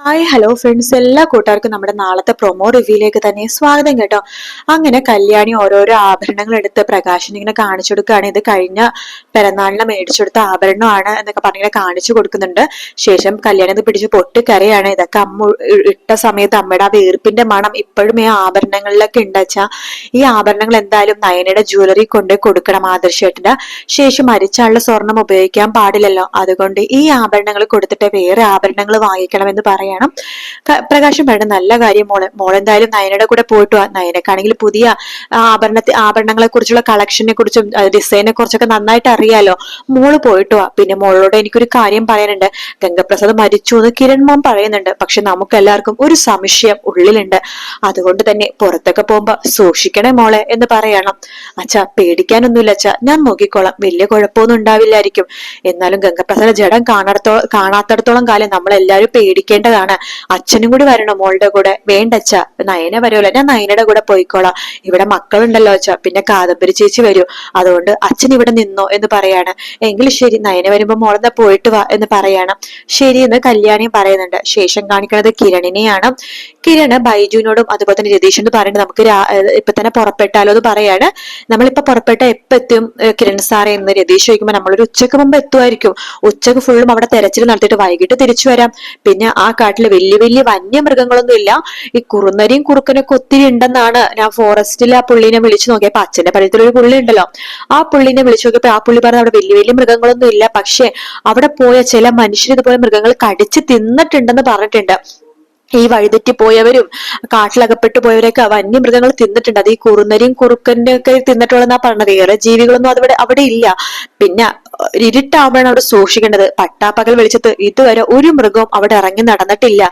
Hi hello friends, എല്ലാ കൂട്ടുകാർക്കും നമ്മുടെ നാളത്തെ പ്രൊമോ റിവ്യൂയിലേക്ക് തന്നെ സ്വാഗതം കേട്ടോ. അങ്ങനെ കല്യാണി ഓരോരോ ആഭരണങ്ങൾ എടുത്ത് പ്രകാശിന് ഇങ്ങനെ കാണിച്ചു കൊടുക്കുകയാണ്. ഇത് കഴിഞ്ഞ പിറന്നാളിന് മേടിച്ചെടുത്ത ആഭരണമാണ് എന്നൊക്കെ പറഞ്ഞിങ്ങനെ കാണിച്ചു കൊടുക്കുന്നുണ്ട്. ശേഷം കല്യാണി ഇത് പിടിച്ച് പൊട്ടിക്കരയാണ്. ഇതൊക്കെ അമ്മ ഇട്ട സമയത്ത് അമ്മയുടെ ആ വീർപ്പിന്റെ മണം ഇപ്പോഴും ഈ ആഭരണങ്ങളിലൊക്കെ ഉണ്ടച്ചാ. ഈ ആഭരണങ്ങൾ എന്തായാലും നയനയുടെ ജ്വല്ലറി കൊണ്ട് കൊടുക്കണം ആദർശേട്ടന്റെ. ശേഷം മരിച്ചാളുടെ സ്വർണം ഉപയോഗിക്കാൻ പാടില്ലല്ലോ, അതുകൊണ്ട് ഈ ആഭരണങ്ങൾ കൊടുത്തിട്ട് വേറെ ആഭരണങ്ങൾ വാങ്ങിക്കണമെന്ന് പറയാം. പ്രകാശം വേണം, നല്ല കാര്യം മോളെന്തായാലും നയനയുടെ കൂടെ പോയിട്ട് വാ. നയനക്കാണെങ്കിൽ പുതിയ ആഭരണങ്ങളെ കുറിച്ചുള്ള കളക്ഷനെ കുറിച്ചും ഡിസൈനെ കുറിച്ചൊക്കെ നന്നായിട്ട് അറിയാലോ. മോള് പോയിട്ട് വാ. പിന്നെ മോളോട് എനിക്കൊരു കാര്യം പറയാനുണ്ട്. ഗംഗപ്രസാദ് മരിച്ചു എന്ന് കിരൺ മോൻ പറയുന്നുണ്ട്. പക്ഷെ നമുക്ക് എല്ലാവർക്കും ഒരു സംശയം ഉള്ളിലുണ്ട്. അതുകൊണ്ട് തന്നെ പുറത്തൊക്കെ പോകുമ്പോ സൂക്ഷിക്കണേ മോളെ എന്ന് പറയണം. അച്ഛാ, പേടിക്കാനൊന്നുമില്ല അച്ഛാ, ഞാൻ നോക്കിക്കോളാം, വലിയ കുഴപ്പമൊന്നും ഉണ്ടാവില്ലായിരിക്കും. എന്നാലും ഗംഗപ്രസാദ് ജഡം കാണാത്തടത്തോളം കാലം നമ്മൾ എല്ലാവരും പേടിക്കേണ്ടതാണ്. അച്ഛനും കൂടി വരണോ മോളുടെ കൂടെ? വേണ്ടച്ച, നയന വരുമല്ലോ, ഞാൻ നയനയുടെ കൂടെ പോയിക്കോളാം. ഇവിടെ മക്കളുണ്ടല്ലോ അച്ഛ, പിന്നെ കാദംബരി ചേച്ചി വരൂ, അതുകൊണ്ട് അച്ഛൻ ഇവിടെ നിന്നോ എന്ന് പറയാണ്. എങ്കിൽ ശരി, നയന വരുമ്പോ മോളെന്നാ പോയിട്ട് വാ എന്ന് പറയാണ്. ശരി എന്ന് കല്യാണിയും പറയുന്നുണ്ട്. ശേഷം കാണിക്കുന്നത് കിരണിനെയാണ്. കിരണ് ബൈജുവിനോടും അതുപോലെ തന്നെ രതീഷിനോട് പറയുന്നത് നമുക്ക് ഇപ്പൊ തന്നെ പുറപ്പെട്ടാലോ എന്ന് പറയാണ്. നമ്മളിപ്പോ പുറപ്പെട്ട എപ്പോ എത്തും കിരൺ സാറേ എന്ന് രതീഷ് ചോദിക്കുമ്പോ നമ്മളൊരു ഉച്ചക്ക് മുമ്പ് എത്തുമായിരിക്കും. ഉച്ചക്ക് ഫുള്ളും അവിടെ തെരച്ചിൽ നടത്തിയിട്ട് വൈകിട്ട് തിരിച്ചു വരാം. പിന്നെ ആ കാട്ടില് വലിയ വലിയ വന്യമൃഗങ്ങളൊന്നും ഇല്ല. ഈ കുറുനരിയും കുറുക്കനൊക്കെ ഒത്തിരി ഉണ്ടെന്നാണ് ഞാൻ ഫോറസ്റ്റിൽ ആ പുള്ളിനെ വിളിച്ചു നോക്കിയപ്പോ, അച്ഛന്റെ പരിചയത്തിലൊരു പുള്ളി ഉണ്ടല്ലോ, ആ പുള്ളിനെ വിളിച്ചു നോക്കിയപ്പോ ആ പുള്ളി പറഞ്ഞ അവിടെ വലിയ വലിയ മൃഗങ്ങളൊന്നും ഇല്ല. പക്ഷെ അവിടെ പോയ ചില മനുഷ്യർ ഇതുപോലെ മൃഗങ്ങൾ കടിച്ച് തിന്നിട്ടുണ്ടെന്ന് പറഞ്ഞിട്ടുണ്ട്. ഈ വഴിതെറ്റി പോയവരും കാട്ടിലകപ്പെട്ടു പോയവരെയൊക്കെ വന്യമൃഗങ്ങൾ തിന്നിട്ടുണ്ട്. അത് ഈ കുറുനരിയും കുറുക്കന്റെ ഒക്കെ തിന്നിട്ടുള്ളതെന്നാ പറഞ്ഞത്. വേറെ ജീവികളൊന്നും അവിടെ ഇല്ല. പിന്നെ ഇരുട്ടാവുമ്പോഴാണ് അവിടെ സൂക്ഷിക്കേണ്ടത്. പട്ടാപ്പകൽ വെളിച്ചത്ത് ഇതുവരെ ഒരു മൃഗവും അവിടെ ഇറങ്ങി നടന്നിട്ടില്ല.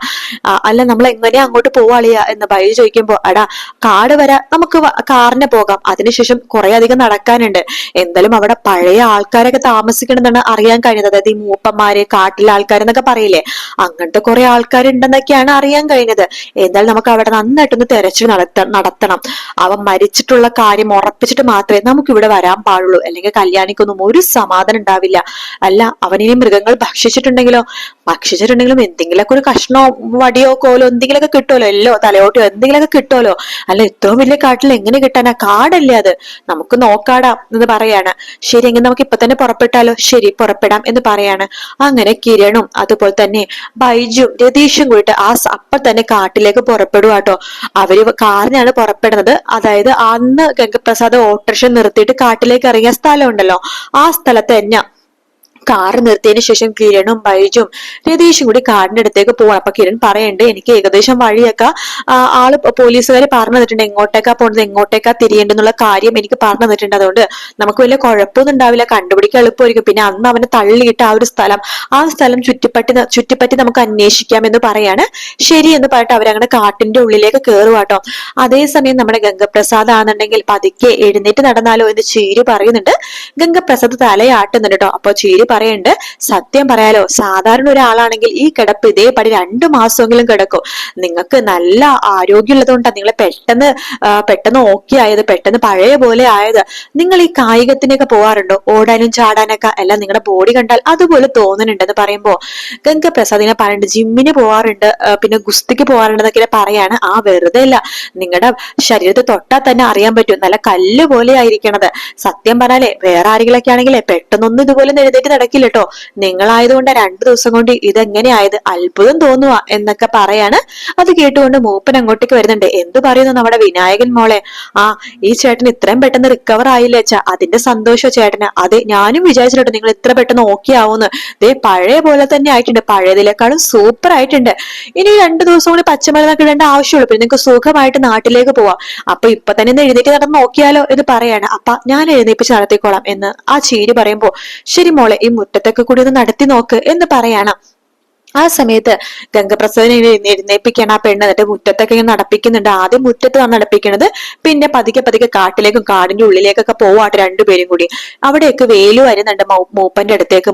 അല്ല, നമ്മൾ എങ്ങനെയാ അങ്ങോട്ട് പോവാളിയ എന്ന് ബൈജു ചോദിക്കുമ്പോ, എടാ കാട് വരെ നമുക്ക് കാറിന് പോകാം, അതിനുശേഷം കുറെ അധികം നടക്കാനുണ്ട്. എന്തായാലും അവിടെ പഴയ ആൾക്കാരൊക്കെ താമസിക്കണമെന്നാണ് അറിയാൻ കഴിഞ്ഞത്. അതായത് ഈ മൂപ്പന്മാര്, കാട്ടിലെ ആൾക്കാരെന്നൊക്കെ പറയില്ലേ, അങ്ങനത്തെ കുറെ ആൾക്കാരുണ്ടെന്നൊക്കെയാണ് അറിയാൻ കഴിഞ്ഞത്. എന്തായാലും നമുക്ക് അവിടെ നന്നായിട്ടൊന്ന് തെരച്ചിൽ നടത്തണം. അവൻ മരിച്ചിട്ടുള്ള കാര്യം ഉറപ്പിച്ചിട്ട് മാത്രമേ നമുക്ക് ഇവിടെ വരാൻ പാടുള്ളൂ. അല്ലെങ്കിൽ കല്യാണിക്കൊന്നും ഒരു സമാധാനം ഉണ്ടാവില്ല. അല്ല, അവനിനി മൃഗങ്ങൾ ഭക്ഷിച്ചിട്ടുണ്ടെങ്കിലും എന്തെങ്കിലുമൊക്കെ ഒരു കഷ്ണോ വടിയോ കോലോ എന്തെങ്കിലുമൊക്കെ കിട്ടുമല്ലോ, എല്ലോ തലയോട്ടോ എന്തെങ്കിലുമൊക്കെ കിട്ടുമല്ലോ. അല്ല, ഏറ്റവും വലിയ കാട്ടിൽ എങ്ങനെ കിട്ടാനാ? കാടല്ലേ അത്, നമുക്ക് നോക്കാടാം എന്ന് പറയാണ്. ശരി, എങ്കിൽ നമുക്ക് ഇപ്പൊ തന്നെ പുറപ്പെട്ടാലോ? ശരി, പുറപ്പെടാം എന്ന് പറയാണ്. അങ്ങനെ കിരണും അതുപോലെ തന്നെ ബൈജും രതീഷും കൂടിയിട്ട് അപ്പൊ തന്നെ കാട്ടിലേക്ക് പുറപ്പെടുവാട്ടോ. അവര് കാറിനാണ് പുറപ്പെടുന്നത്. അതായത് അന്ന് ഗംഗപ്രസാദ് ഓട്ടോറിക്ഷ നിർത്തിയിട്ട് കാട്ടിലേക്ക് ഇറങ്ങിയ സ്ഥലം ഉണ്ടല്ലോ, ആ സ്ഥലത്ത് തന്നെ കാറ് നിർത്തിയതിനു ശേഷം കിരണും ബൈജും രതീഷും കൂടി കാടിന്റെ അടുത്തേക്ക് പോവാണ്. അപ്പൊ കിരൺ പറയണ്ട്, എനിക്ക് ഏകദേശം വഴിയൊക്കെ ആള് പോലീസുകാർ പറഞ്ഞു തന്നിട്ടുണ്ട്, എങ്ങോട്ടേക്കാ പോണത്, എങ്ങോട്ടേക്കാ തിരിയേണ്ടെന്നുള്ള കാര്യം എനിക്ക് പറഞ്ഞു തന്നിട്ടുണ്ട്. അതുകൊണ്ട് നമുക്ക് വലിയ കുഴപ്പമൊന്നും ഉണ്ടാവില്ല, കണ്ടുപിടിക്കാൻ എളുപ്പമായിരിക്കും. പിന്നെ അന്ന് അവനെ തള്ളിയിട്ട് ആ സ്ഥലം ചുറ്റിപ്പറ്റി നമുക്ക് അന്വേഷിക്കാം എന്ന് പറയാണ്. ശരി എന്ന് പറഞ്ഞിട്ട് അവരങ്ങനെ കാട്ടിന്റെ ഉള്ളിലേക്ക് കയറുവാട്ടോ. അതേസമയം നമ്മുടെ ഗംഗപ്രസാദ് ആണെന്നുണ്ടെങ്കിൽ പതുക്കെ എഴുന്നേറ്റ് നടന്നാലോ എന്ന് ചീരി പറയുന്നുണ്ട്. ഗംഗപ്രസാദ് തലയാട്ടുന്നുണ്ട് കേട്ടോ. അപ്പൊ ചീരി പറയുന്നുണ്ട്, സത്യം പറയാലോ, സാധാരണ ഒരാളാണെങ്കിൽ ഈ കിടപ്പ് ഇതേപടി 2 മാസമെങ്കിലും കിടക്കും. നിങ്ങൾക്ക് നല്ല ആരോഗ്യമുള്ളതുകൊണ്ടാണ് നിങ്ങളെ പെട്ടെന്ന് ഓക്കെ ആയത്, പെട്ടെന്ന് പഴയ പോലെ ആയത്. നിങ്ങൾ ഈ കായികത്തിനൊക്കെ പോവാറുണ്ടോ? ഓടാനും ചാടാനൊക്കെ എല്ലാം നിങ്ങളുടെ ബോഡി കണ്ടാൽ അതുപോലെ തോന്നുന്നുണ്ടെന്ന് പറയുമ്പോ ഗംഗപ്രസാദിനെ പറയുന്നുണ്ട്, ജിമ്മിന് പോവാറുണ്ട്, പിന്നെ ഗുസ്തിക്ക് പോവാറുണ്ടെന്നൊക്കെ പറയാണ്. വെറുതെ അല്ല, നിങ്ങളുടെ ശരീരത്തെ തൊട്ടാൽ തന്നെ അറിയാൻ പറ്റും, നല്ല കല്ല് പോലെ ആയിരിക്കണത്. സത്യം പറഞ്ഞാലേ വേറെ ആരെങ്കിലൊക്കെ ആണെങ്കിലേ പെട്ടെന്നൊന്നും ഇതുപോലെ എഴുന്നേറ്റ് നടക്കില്ല കേട്ടോ. നിങ്ങളായതുകൊണ്ട് 2 ദിവസം കൊണ്ട് ഇതെങ്ങനെയായത്, അത്ഭുതം തോന്നുക എന്നൊക്കെ പറയാണ്. അത് കേട്ടുകൊണ്ട് മൂപ്പൻ അങ്ങോട്ടേക്ക് വരുന്നുണ്ട്. എന്ത് പറയുന്നു നമ്മുടെ വിനായകൻ മോളെ? ഈ ചേട്ടൻ ഇത്രയും പെട്ടെന്ന് റിക്കവർ ആയില്ല വെച്ചാ, അതിന്റെ സന്തോഷം ചേട്ടന്. അതെ, ഞാനും വിചാരിച്ചിട്ടുണ്ട് നിങ്ങൾ ഇത്ര പെട്ടെന്ന് ഓക്കെ ആവുമെന്ന്. ദേ പഴയ പോലെ തന്നെ ആയിട്ടുണ്ട്, പഴയതിലേക്കാളും സൂപ്പർ ആയിട്ടുണ്ട്. ഇനി 2 ദിവസം കൂടി പച്ചമരുന്നൊക്കെ ഇടേണ്ട ആവശ്യമുള്ളൂ, പിന്നെ നിങ്ങൾക്ക് സുഖമായിട്ട് നാട്ടിലേക്ക് പോവാം. അപ്പൊ ഇപ്പൊ തന്നെ എഴുന്നേറ്റ് നടന്ന് നോക്കിയാലോ എന്ന് പറയാണ്. അപ്പ ഞാൻ എഴുന്നേപ്പിച്ച് നടത്തിക്കോളാം എന്ന് ആ ചീരി പറയുമ്പോ, ശരി മോളെ, ഈ മുറ്റത്തൊക്കെ കൂടി ഒന്ന് നടത്തി നോക്ക് എന്ന് പറയാണ്. ആ സമയത്ത് ഗംഗപ്രസാദിനെ എഴുന്നേപ്പിക്കാണ് ആ പെണ്ണ്. എന്നിട്ട് മുറ്റത്തൊക്കെ ഇങ്ങനെ നടപ്പിക്കുന്നുണ്ട്. ആദ്യം മുറ്റത്താണ് നടപ്പിക്കുന്നത്, പിന്നെ പതുക്കെ പതുക്കെ കാട്ടിലേക്കും കാടിന്റെ ഉള്ളിലേക്കൊക്കെ പോവാട്ടെ രണ്ടുപേരും കൂടി. അവിടെയൊക്കെ വേലു വരുന്നുണ്ട് മൂപ്പന്റെ അടുത്തേക്ക്.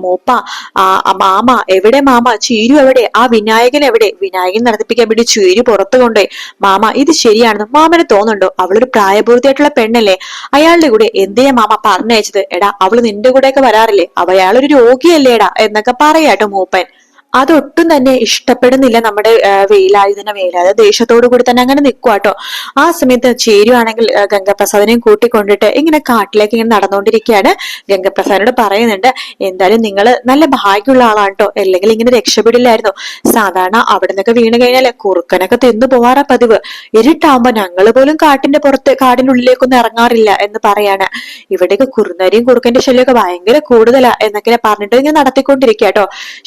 മാമ എവിടെ? മാമ ചീരു എവിടെ? ആ വിനായകൻ എവിടെ? വിനായകൻ നടത്തിപ്പിക്കാൻ വേണ്ടി ചീരു പുറത്തു കൊണ്ടുപോയി. മാമ, ഇത് ശരിയാണെന്ന് മാമന് തോന്നുന്നുണ്ടോ? അവളൊരു പ്രായപൂർത്തിയായിട്ടുള്ള പെണ്ണല്ലേ, അയാളുടെ കൂടെ എന്തിനാ മാമ പറഞ്ഞയച്ചത്? എടാ, അവള് നിന്റെ കൂടെയൊക്കെ വരാറില്ലേ, അയാളൊരു രോഗിയല്ലേടാ എന്നൊക്കെ പറയാട്ടോ മൂപ്പൻ. അതൊട്ടും തന്നെ ഇഷ്ടപ്പെടുന്നില്ല നമ്മുടെ വേലായുധ ദേഷ്യത്തോടു കൂടി തന്നെ അങ്ങനെ നിൽക്കുവാട്ടോ. ആ സമയത്ത് ചേരുവാണെങ്കിൽ ഗംഗാപ്രസാദിനെയും കൂട്ടിക്കൊണ്ടിട്ട് ഇങ്ങനെ കാട്ടിലേക്ക് ഇങ്ങനെ നടന്നുകൊണ്ടിരിക്കുകയാണ്. ഗംഗാപ്രസാദിനോട് പറയുന്നുണ്ട്, എന്തായാലും നിങ്ങൾ നല്ല ഭാഗ്യമുള്ള ആളാണ് കേട്ടോ, അല്ലെങ്കിൽ ഇങ്ങനെ രക്ഷപ്പെടില്ലായിരുന്നു. സാധാരണ അവിടെ നിന്നൊക്കെ വീണ് കഴിഞ്ഞാൽ കുറുക്കനൊക്കെ തിന്നു പോവാറാ പതിവ്. ഇരുട്ടാവുമ്പോ ഞങ്ങൾ പോലും കാടിനുള്ളിലേക്കൊന്നും ഇറങ്ങാറില്ല എന്ന് പറയാണ്. ഇവിടേക്ക് കുറുനരിയും കുറുക്കന്റെ ശല്യമൊക്കെ ഭയങ്കര കൂടുതലാ എന്നൊക്കെ പറഞ്ഞിട്ട് ഇങ്ങനെ നടത്തിക്കൊണ്ടിരിക്കുക കേട്ടോ.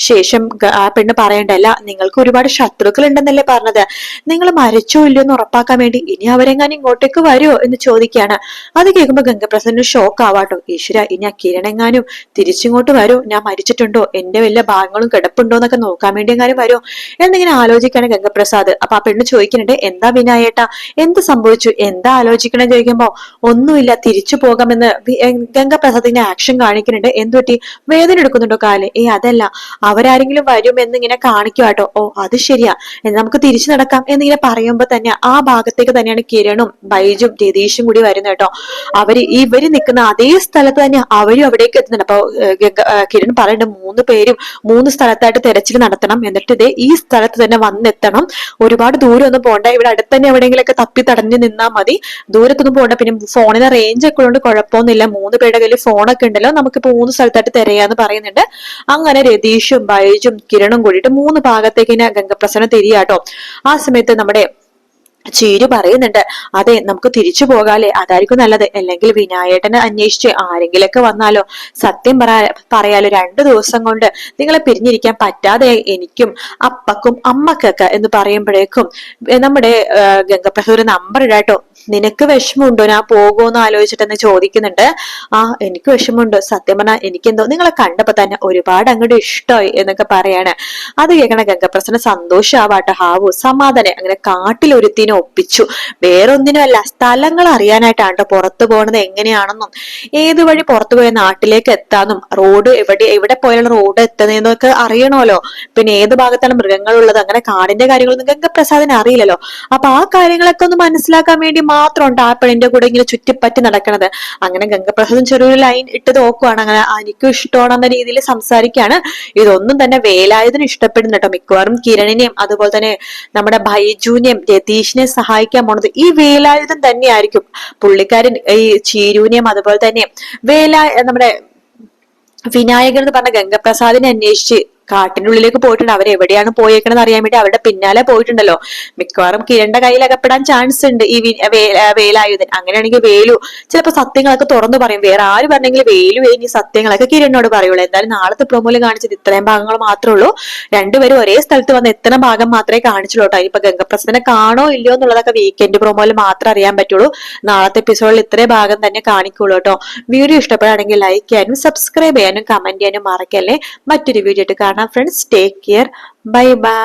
ശേഷം ആ പെണ്ണ് പറയണ്ടല്ല, നിങ്ങൾക്ക് ഒരുപാട് ശത്രുക്കൾ ഉണ്ടെന്നല്ലേ പറഞ്ഞത്, നിങ്ങൾ മരിച്ചോ ഇല്ലയോ എന്ന് ഉറപ്പാക്കാൻ വേണ്ടി ഇനി അവരെങ്ങാനും ഇങ്ങോട്ടേക്ക് വരുമോ എന്ന് ചോദിക്കുകയാണ്. അത് കേൾക്കുമ്പോ ഗംഗപ്രസാദിന് ഷോക്ക് ആവാട്ടോ. ഈശ്വര, ഇനി ആ കിരണെങ്ങാനും തിരിച്ചിങ്ങോട്ട് വരൂ, ഞാൻ മരിച്ചിട്ടുണ്ടോ, എന്റെ വല്ല ഭാഗങ്ങളും കിടപ്പുണ്ടോ എന്നൊക്കെ നോക്കാൻ വേണ്ടി എങ്ങാനും വരുമോ എന്നിങ്ങനെ ആലോചിക്കാണ് ഗംഗപ്രസാദ്. അപ്പൊ ആ പെണ്ണ് ചോദിക്കുന്നുണ്ട്, എന്താ വിനായേട്ടാ, എന്ത് സംഭവിച്ചു, എന്താ ആലോചിക്കണം ചോദിക്കുമ്പോ ഒന്നുമില്ല, തിരിച്ചു പോകാമെന്ന് ഗംഗപ്രസാദിന്റെ ആക്ഷൻ കാണിക്കുന്നുണ്ട്. എന്തുപറ്റി, വേദന എടുക്കുന്നുണ്ടോ കാല്? അതല്ല, അവരാരെങ്കിലും വരുമെന്ന് ഇങ്ങനെ കാണിക്കുവാട്ടോ. ഓ അത് ശരിയാ, നമുക്ക് തിരിച്ചു നടക്കാം എന്നിങ്ങനെ പറയുമ്പോ തന്നെ ആ ഭാഗത്തേക്ക് തന്നെയാണ് കിരണും ബൈജും രതീഷും കൂടി വരുന്നത് കേട്ടോ. ഇവര് നിൽക്കുന്ന അതേ സ്ഥലത്ത് തന്നെ അവരും അവിടേക്ക് എത്തുന്നുണ്ട്. അപ്പൊ കിരൺ പറയുന്നുണ്ട്, 3 പേരും 3 സ്ഥലത്തായിട്ട് തെരച്ചിൽ നടത്തണം, എന്നിട്ട് ഇതേ ഈ സ്ഥലത്ത് തന്നെ വന്നെത്തണം, ഒരുപാട് ദൂരം ഒന്നും പോകണ്ട, ഇവിടെ അടുത്ത് തന്നെ എവിടെയെങ്കിലൊക്കെ തപ്പി തടഞ്ഞു നിന്നാൽ മതി, ദൂരത്തൊന്നും പോകണ്ട, പിന്നെ ഫോണിന് റേഞ്ച് ഒക്കെ ഉള്ളതുകൊണ്ട് കുഴപ്പമൊന്നുമില്ല, 3 പേരുടെ കയ്യിൽ ഫോണൊക്കെ ഉണ്ടല്ലോ, നമുക്കിപ്പോ 3 സ്ഥലത്തായിട്ട് തിരയാന്ന് പറയുന്നുണ്ട്. അങ്ങനെ രതീഷും ബൈജും കിരണും കൂടിയിട്ട് 3 ഭാഗത്തേക്ക് ഇങ്ങനെ ഗംഗപ്രസനം തിരിയാട്ടോ. ആ സമയത്ത് നമ്മുടെ ചീരു പറയുന്നുണ്ട്, അതെ നമുക്ക് തിരിച്ചു പോകാല്ലേ, അതായിരിക്കും നല്ലത്, അല്ലെങ്കിൽ വിനായേട്ടനെ അന്വേഷിച്ച് ആരെങ്കിലൊക്കെ വന്നാലോ, സത്യം പറയാലോ 2 ദിവസം കൊണ്ട് നിങ്ങളെ പിരിഞ്ഞിരിക്കാൻ പറ്റാതെ എനിക്കും അപ്പക്കും അമ്മക്കൊക്കെ എന്ന് പറയുമ്പോഴേക്കും നമ്മുടെ ഗംഗപ്രസാദ് ഒരു നമ്പർ ഇടാട്ടോ, നിനക്ക് വിഷമമുണ്ടോ ഞാൻ പോകുമെന്ന് ആലോചിച്ചിട്ടെന്ന് ചോദിക്കുന്നുണ്ട്. എനിക്ക് വിഷമമുണ്ട്, സത്യം പറഞ്ഞാൽ എനിക്കെന്തോ നിങ്ങളെ കണ്ടപ്പോ തന്നെ ഒരുപാട് അങ്ങോട്ട് ഇഷ്ടമായി എന്നൊക്കെ പറയാണ്. അത് കേൾക്കണ ഗംഗപ്രസാദിന് സന്തോഷാവാട്ടോ. ഹാവു സമാധാനം, അങ്ങനെ കാട്ടിലൊരുത്തിനെ ഒപ്പിച്ചു, വേറൊന്നിനുമല്ല, സ്ഥലങ്ങൾ അറിയാനായിട്ടാണ് പുറത്തു പോകുന്നത് എങ്ങനെയാണെന്നും ഏത് വഴി പുറത്തു പോയ നാട്ടിലേക്ക് എത്താന്നും റോഡ് എവിടെ പോയാലും റോഡ് എത്തുന്നതൊക്കെ അറിയണമല്ലോ, പിന്നെ ഏത് ഭാഗത്താണ് മൃഗങ്ങളുള്ളത്, അങ്ങനെ കാടിന്റെ കാര്യങ്ങളൊന്നും ഗംഗപ്രസാദിന് അറിയില്ലല്ലോ. അപ്പൊ ആ കാര്യങ്ങളൊക്കെ ഒന്ന് മനസ്സിലാക്കാൻ വേണ്ടി മാത്രമുണ്ട് ആ പെണ്ണിന്റെ കൂടെ ഇങ്ങനെ ചുറ്റിപ്പറ്റി നടക്കണത്. അങ്ങനെ ഗംഗപ്രസാദും ചെറിയൊരു ലൈൻ ഇട്ട് നോക്കുവാണ്, അങ്ങനെ എനിക്കും ഇഷ്ടമാണെന്ന രീതിയിൽ സംസാരിക്കുകയാണ്. ഇതൊന്നും തന്നെ വേലായുധന് ഇഷ്ടപ്പെടുന്നു കേട്ടോ. മിക്കവാറും കിരണിനെയും അതുപോലെ തന്നെ നമ്മുടെ ബൈജുവിനെയും രതീഷിനെയും സഹായിക്കാൻ പോണത് ഈ വേലായുധൻ തന്നെയായിരിക്കും. പുള്ളിക്കാരൻ ഈ ചീരുവിനെയും അതുപോലെ തന്നെ നമ്മുടെ വിനായകൻ എന്ന് പറഞ്ഞ ഗംഗപ്രസാദിനെ അന്വേഷിച്ച് കാട്ടിനുള്ളിലേക്ക് പോയിട്ടുണ്ട്. അവരെവിടെയാണ് പോയേക്കണെന്ന് അറിയാൻ വേണ്ടി അവരുടെ പിന്നാലെ പോയിട്ടുണ്ടല്ലോ. മിക്കവാറും കിരണിന്റെ കയ്യിൽ അകപ്പെടാൻ ചാൻസ് ഉണ്ട് ഈ വേലായുധൻ. അങ്ങനെയാണെങ്കിൽ വേലു ചിലപ്പോ സത്യങ്ങളൊക്കെ തുറന്നു പറയും. വേറെ ആര് പറഞ്ഞെങ്കിൽ വേലു ഇനി സത്യങ്ങളൊക്കെ കിരണിനോട് പറയുള്ളൂ. എന്തായാലും നാളത്തെ പ്രൊമോയിൽ കാണിച്ചത് ഇത്രയും ഭാഗങ്ങൾ മാത്രമേ ഉള്ളൂ. രണ്ടുപേരും ഒരേ സ്ഥലത്ത് വന്ന് എത്ര ഭാഗം മാത്രമേ കാണിച്ചുള്ളൂ കേട്ടോ. ഇപ്പൊ ഗംഗപ്രസാദിനെ കാണോ ഇല്ലയോ എന്നുള്ളതൊക്കെ വീക്കെൻഡ് പ്രൊമോയിൽ മാത്രമേ അറിയാൻ പറ്റുള്ളൂ. നാളത്തെ എപ്പിസോഡിൽ ഇത്രയും ഭാഗം തന്നെ കാണിക്കുള്ളൂ കേട്ടോ. വീഡിയോ ഇഷ്ടപ്പെടുകയാണെങ്കിൽ ലൈക്ക് ചെയ്യാനും സബ്സ്ക്രൈബ് ചെയ്യാനും കമന്റ് ചെയ്യാനും മറക്കല്ലേ. മറ്റൊരു വീഡിയോ ആയിട്ട് കാണാം friends. Take care, bye bye.